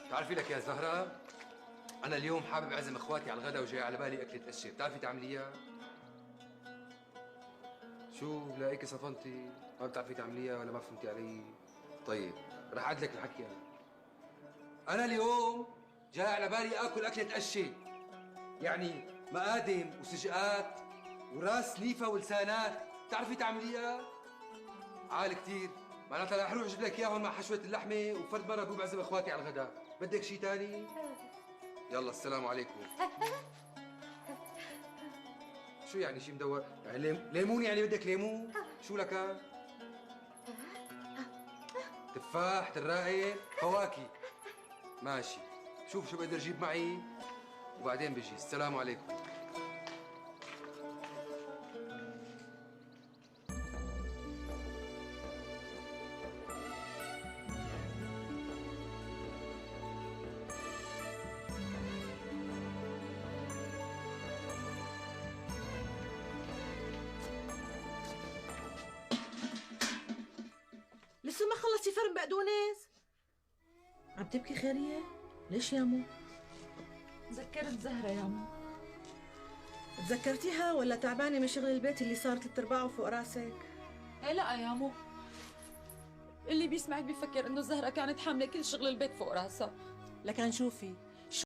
بتعرفي لك يا زهرة، أنا اليوم حابب أعزم إخواتي على الغداء وجاي على بالي أكلة قشة، بتعرفي تعمليها؟ شو بلاقيكي صفنتي؟ ما بتعرفي تعمليها ولا ما فهمتي علي؟ طيب رح أعد لك الحكي أنا اليوم جاي على بالي آكل أكلة قشة، يعني مقادم وسجقات وراس نيفة ولسانات، بتعرفي تعمليها؟ عال كتير، معناتها رح اروح اجيب لك اياهم مع حشوة اللحمة وفرد مرة بقوم بعزم اخواتي على الغداء، بدك شي تاني؟ يلا السلام عليكم. شو يعني شي مدور؟ يعني ليمون يعني بدك ليمون؟ شو لك؟ تفاح، تراقي، فواكه. ماشي، شوف شو بقدر اجيب معي وبعدين بجي، السلام عليكم. لسه ما خلصتي فرن بقدونس؟ عم تبكي خيرية؟ ليش يا مو؟ تذكرت زهرة يا مو. تذكرتيها ولا تعبانة من شغل البيت اللي صار 3/4 فوق راسك؟ ايه لا يا مو، اللي بيسمعك بيفكر انه زهرة كانت حاملة كل شغل البيت فوق راسها. لكن شوفي،